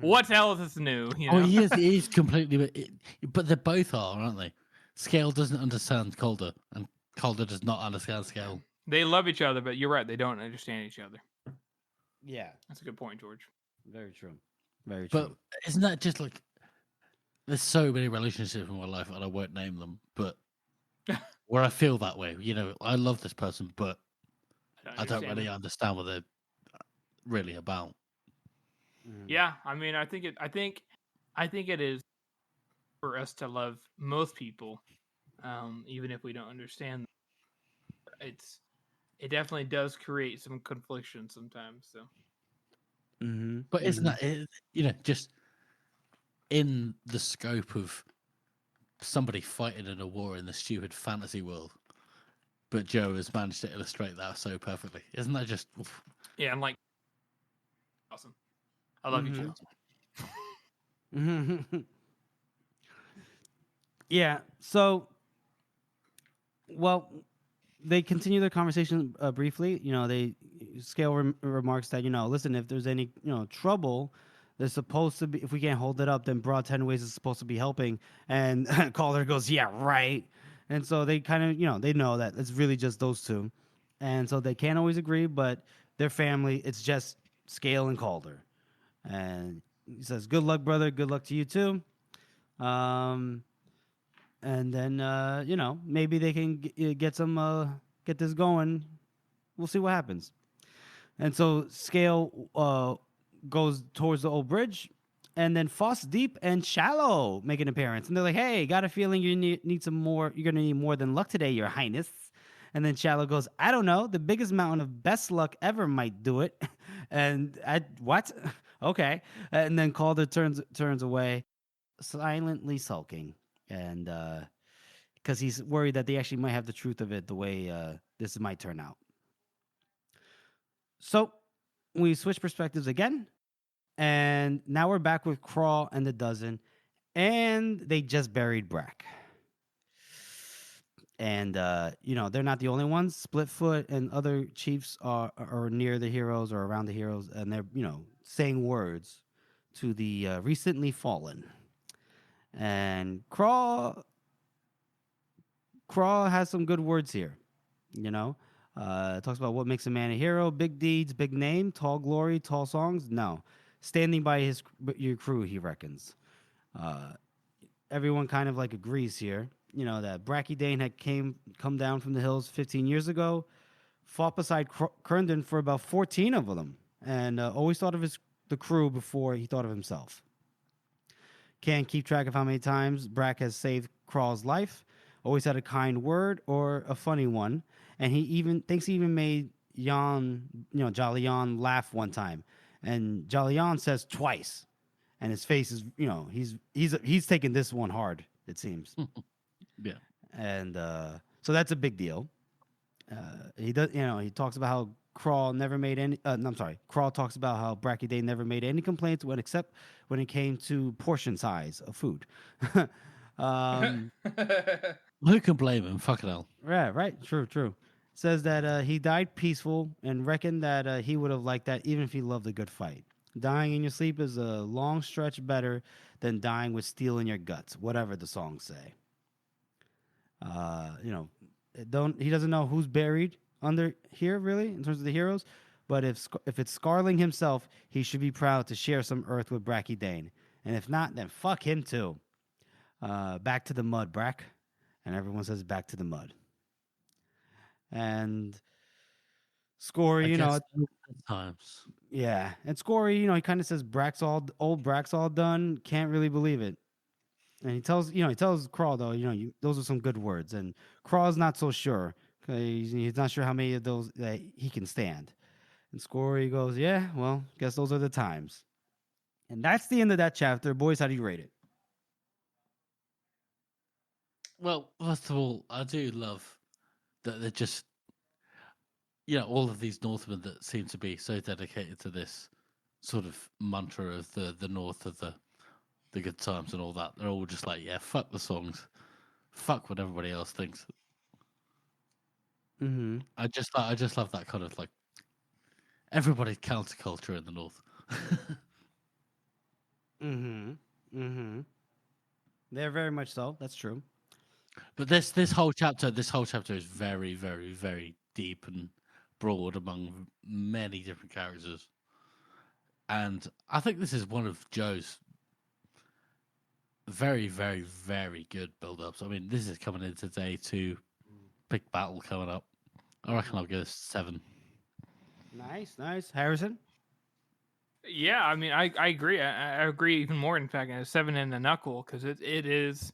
what else is new? Oh, he is completely. But they both are, aren't they? Scale doesn't understand Calder, and Calder does not understand Scale. They love each other, but you're right. They don't understand each other. Yeah, that's a good point, George. Very true. Very true. But isn't that just like there's so many relationships in my life, and I won't name them, but where I feel that way. I love this person, but I don't really understand what they're really about. Yeah, I mean, I think it is for us to love most people, even if we don't understand them. It definitely does create some confliction sometimes. So, but isn't that just in the scope of somebody fighting in a war in the stupid fantasy world? But Joe has managed to illustrate that so perfectly. Isn't that just? Oof. Yeah, I'm like, awesome. I love you, Joe. Yeah. So, well, they continue their conversation briefly. Scale remarks that listen, if there's any trouble, there's supposed to be. If we can't hold it up, then Broad 10 Ways is supposed to be helping. And Calder goes, "Yeah, right." And so they kind of they know that it's really just those two, and so they can't always agree, but their family. It's just Scale and Calder, and he says, "Good luck, brother. Good luck to you too." And then maybe they can get this going. We'll see what happens. And so Scale goes towards the old bridge, and then Foss Deep and Shallow make an appearance, and they're like, "Hey, got a feeling you need some more. You're gonna need more than luck today, Your Highness." And then Shallow goes, "I don't know. The biggest mountain of best luck ever might do it." And what? Okay. And then Calder turns away, silently sulking, and because he's worried that they actually might have the truth of it the way this might turn out. So we switch perspectives again, and now we're back with Craw and the dozen, and they just buried Brack. And they're not the only ones. Splitfoot and other chiefs are near the heroes or around the heroes, and they're saying words to the recently fallen. And Craw has some good words here. Talks about what makes a man a hero: big deeds, big name, tall glory, tall songs. No, standing by your crew, he reckons. Everyone kind of like agrees here. that Brachydane had come down from the hills 15 years ago, fought beside Herndon for about 14 of them, and always thought of the crew before he thought of himself. Can't keep track of how many times Brack has saved Crawl's life. Always had a kind word or a funny one, and he even thinks he even made Jolly Jan laugh one time, and Jolly Jan says twice, and his face is, he's taking this one hard. It seems, Yeah. and so that's a big deal. He does, he talks about how Crawl never made any. No, I'm sorry. Crawl talks about how Brachyday never made any complaints except when it came to portion size of food. Who can blame him? Fucking hell. Right. True. Says that he died peaceful and reckoned that he would have liked that even if he loved a good fight. Dying in your sleep is a long stretch better than dying with steel in your guts, whatever the songs say. He doesn't know who's buried under here really in terms of the heroes, but if it's Scarling himself, he should be proud to share some earth with Brachydane, and if not, then fuck him too. Back to the mud, Brack, and everyone says back to the mud. And Scory, at times. Yeah, and Scory, he kind of says Brack's all done. Can't really believe it. And he tells Crawl though, those are some good words, and Crawl's not so sure. He's not sure how many of those that he can stand. And Scory goes, yeah, well, guess those are the times. And that's the end of that chapter. Boys, how do you rate it? Well, first of all, I do love that they're just, all of these Northmen that seem to be so dedicated to this sort of mantra of the North of the good times and all that. They're all just like, yeah, fuck the songs, fuck what everybody else thinks. Mm-hmm. I just love that kind of like everybody's counterculture in the North. Mm-hmm. They're very much so. That's true. But this whole chapter is very, very, very deep and broad among many different characters. And I think this is one of Joe's very, very, very good build-ups. I mean, this is coming into day 2, big battle coming up. I reckon I'll give this 7. Nice. Harrison? Yeah, I mean, I agree. I agree even more. In fact, a 7 and a knuckle, because it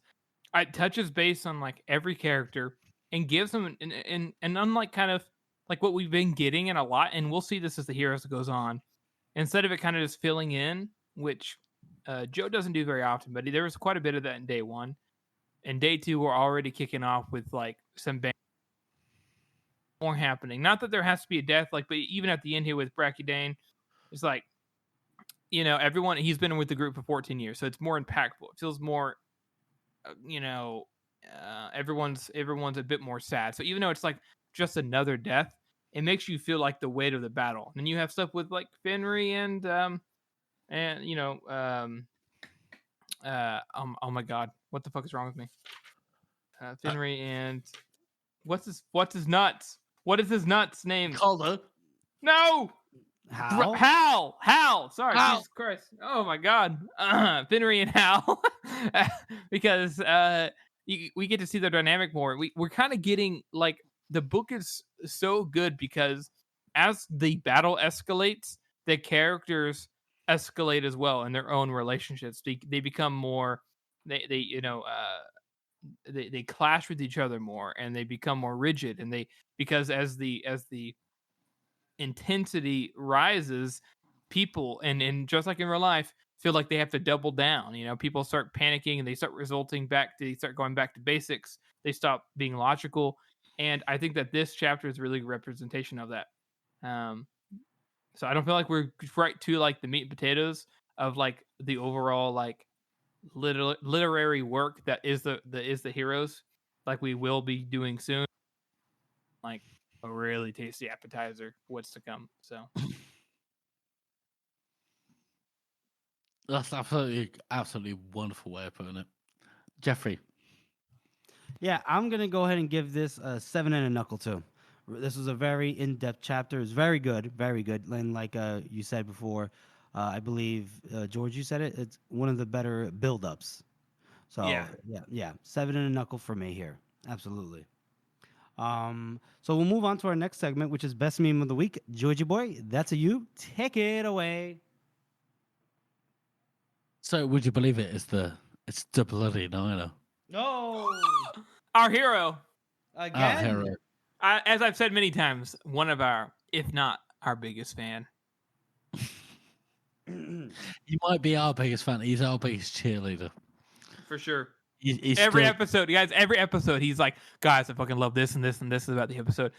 touches base on like every character and gives them an unlike kind of like what we've been getting in a lot, and we'll see this as the heroes goes on. Instead of it kind of just filling in, which Joe doesn't do very often, but there was quite a bit of that in day 1. And day 2, we're already kicking off with like some more happening. Not that there has to be a death, like, but even at the end here with Brachydane, it's like, everyone, he's been with the group for 14 years, so it's more impactful. It feels more, everyone's a bit more sad. So even though it's like just another death, it makes you feel like the weight of the battle. And then you have stuff with like Fenry and oh my god, what the fuck is wrong with me? Fenry and what's his nuts? What is his nuts name? Calder. No. Hal. Sorry, Hal. Jesus Christ. Oh my God. Fenry and Hal, because we get to see their dynamic more. We're kind of getting like the book is so good because as the battle escalates, the characters escalate as well in their own relationships. They become more. They clash with each other more, and they become more rigid. And because as the intensity rises, people and just like in real life feel like they have to double down. People start panicking and they start going back to basics. They stop being logical, and I think that this chapter is really a representation of that. So I don't feel like we're right to like the meat and potatoes of like the overall like literary work that is the heroes, like we will be doing soon, like a really tasty appetizer for what's to come. So That's absolutely wonderful way of putting it. Jeffrey. Yeah, I'm gonna go ahead and give this a 7 and a knuckle too. This was a very in-depth chapter. It's very good, and like you said before, I believe George, you said it. It's one of the better build-ups. So yeah, 7 and a knuckle for me here. Absolutely. So we'll move on to our next segment, which is best meme of the week. Georgie boy, that's a you. Take it away. So would you believe it? It's the bloody niner. No, Our hero, again. Hero. as I've said many times, one of our, if not our biggest fan. He might be our biggest fan. He's our biggest cheerleader. For sure. He's Every still- episode, guys, every episode, he's like, guys, I fucking love this and this and this about the episode.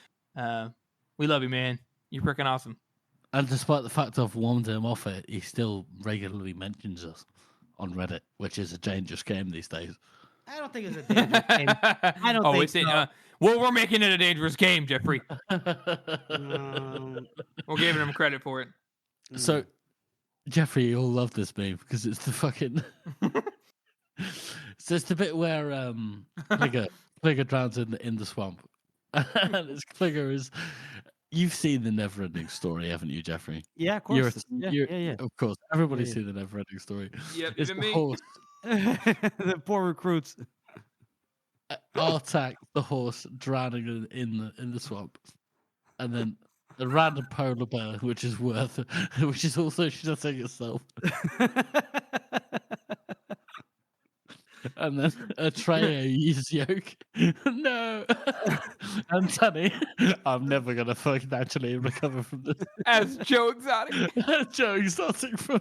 We love you, man. You're freaking awesome. And despite the fact I've warned him off it, he still regularly mentions us on Reddit, which is a dangerous game these days. I don't think it's a dangerous game. I don't think so. Well, we're making it a dangerous game, Jeffrey. Um, We're giving him credit for it. So, Jeffrey, you'll love this meme because it's the fucking. So it's the bit where Fligger drowns in the swamp, and his Fligger is. You've seen the Never-Ending Story, haven't you, Jeffrey? yeah, of course. Yeah. Of course, everybody's Yeah. seen the Never-Ending Story. Yep, It's even the me. horse. The poor recruits. Artak, the horse, drowning in the swamp, and then a random polar bear, which is also shitting itself, and then Atreya uses yoke. No, and Sunny, I'm never gonna fucking actually recover from this. As Joe Exotic. Joe Exotic from.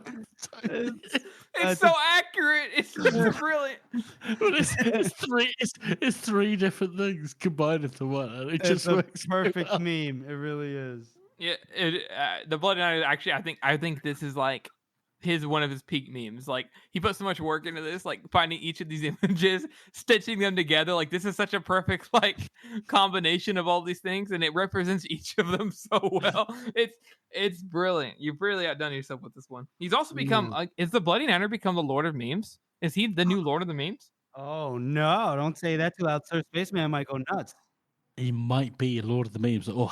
It's so accurate. It's just brilliant. But it's three different things combined into one, and it It's just a works. perfect meme. It really is. Yeah, the Bloody Nine. Actually, I think this is like one of his peak memes. Like he put so much work into this, like finding each of these images, stitching them together. Like this is such a perfect like combination of all these things, and it represents each of them so well. It's brilliant. You've really outdone yourself with this one. He's also become. Is the Bloody Niner become the Lord of Memes? Is he the new Lord of the Memes? Oh no! Don't say that too loud, sir. Spaceman might go nuts. He might be Lord of the Memes, or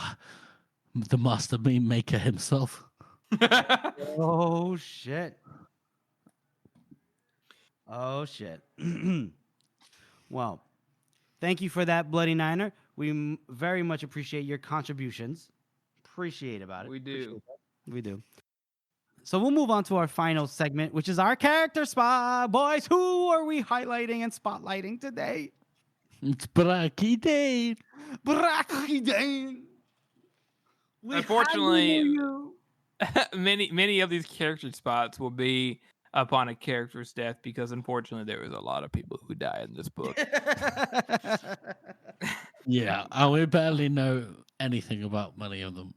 the master meme maker himself. Oh shit! Oh shit! Well, thank you for that, Bloody Niner. We very much appreciate your contributions. Appreciate about it. We do. We do. So we'll move on to our final segment, which is our character spot. Boys, who are we highlighting and spotlighting today? It's Bracky Dane. Bracky Dane. Unfortunately, many of these character spots will be upon a character's death because unfortunately there was a lot of people who died in this book. Yeah, and we barely know anything about many of them.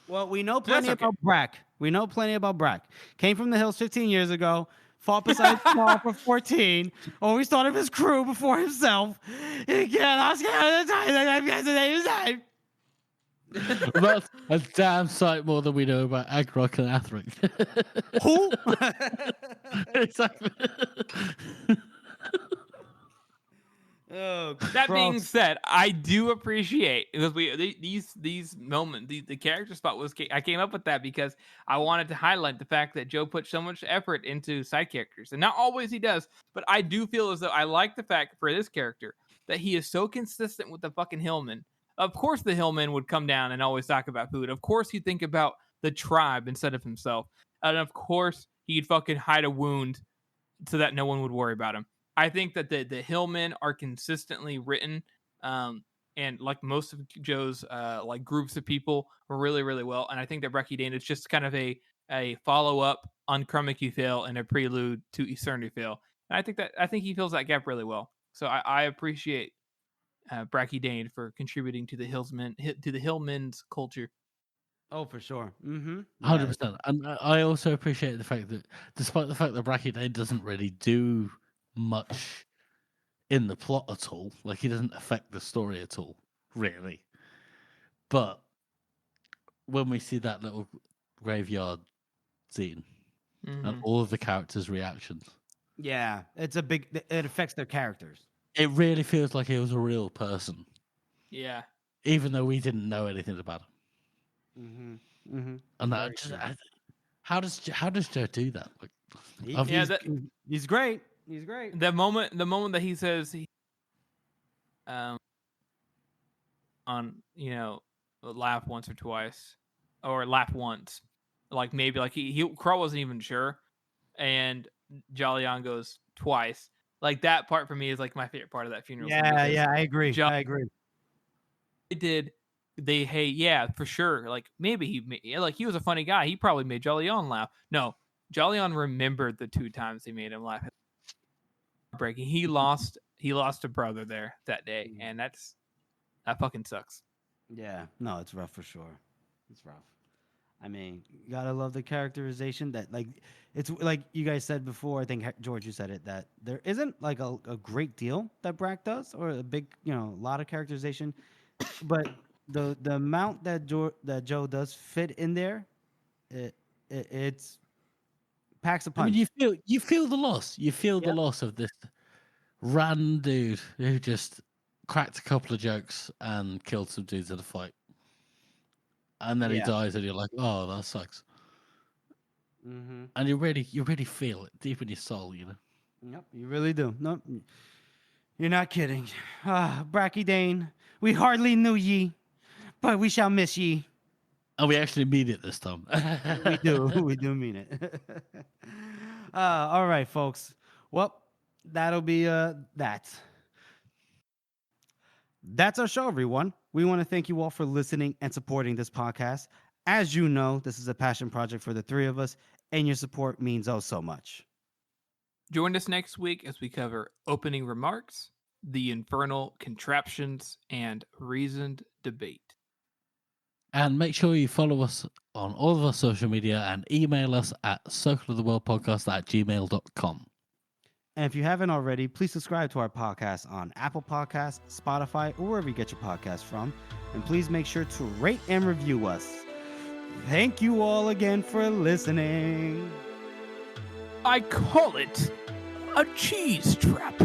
Well, we know plenty That's okay. about Brack. We know plenty about Brack. Came from the hills 15 years ago. Fought beside Small for 14. Always thought of his crew before himself. He can't ask the time. That's a damn sight more than we know about Agrok and Athric. Who? Exactly. Oh, That being gross. said, I do appreciate because these moments, the character spot I came up with that because I wanted to highlight the fact that Joe put so much effort into side characters, and not always he does, but I do feel as though I like the fact for this character that he is so consistent with the fucking Hillman. Of course, the Hillman would come down and always talk about food. Of course, he'd think about the tribe instead of himself, and of course, he'd fucking hide a wound so that no one would worry about him. I think that the Hillmen are consistently written, and like most of Joe's like groups of people really, really well. And I think that Brekkie Dane is just kind of a follow up on Chromicue Fail and a prelude to Eternity Fail. And I think he fills that gap really well. So I appreciate Brekkie Dane for contributing to the Hillmen's culture. Oh, for sure. Mm-hmm. 100%. And I also appreciate the fact that, despite the fact that Bracky Dane doesn't really do much in the plot at all, like he doesn't affect the story at all, really. But when we see that little graveyard scene and all of the characters' reactions, Yeah, it affects their characters. it really feels like he was a real person, Yeah. even though we didn't know anything about him. Mm-hmm. Mm-hmm. And how does Joe do that? Like, He- I've- Yeah, he's great. He's great. The moment that he says, on laugh once or twice, or laugh once, like maybe like he Carl wasn't even sure, and Jolyon goes twice. Like that part for me is like my favorite part of that funeral. scene, Yeah, because yeah, I agree. Jo- I agree. hey, yeah, for sure. Like maybe he was a funny guy. He probably made Jolyon laugh. No, Jolyon remembered the 2 times he made him laugh. Breaking. He lost a brother there that day, and that fucking sucks. Yeah, no, it's rough for sure. It's rough. I mean, you gotta love the characterization that, like, it's like you guys said before. I think George, you said it, that there isn't like a great deal that Brack does, or a big, lot of characterization, but the amount that Joe does fit in there, it's packs a I mean, punch. you feel the loss. You feel the Yep. loss of this random dude who just cracked a couple of jokes and killed some dudes in a fight, and then he Yeah. dies, and you're like, oh, that sucks. Mm-hmm. And you really feel it deep in your soul, you know. Yep, you really do. No, you're not kidding. Bracky Dane, we hardly knew ye, but we shall miss ye. And we actually mean it this time. We do. We do mean it. All right, folks. Well, that'll be that. That's our show, everyone. We want to thank you all for listening and supporting this podcast. As you know, this is a passion project for the 3 of us, and your support means oh so much. Join us next week as we cover opening remarks, the infernal contraptions, and reasoned debate. And make sure you follow us on all of our social media and email us at circleoftheworldpodcast@gmail.com. And if you haven't already, please subscribe to our podcast on Apple Podcasts, Spotify, or wherever you get your podcasts from. And please make sure to rate and review us. Thank you all again for listening. I call it a cheese trap.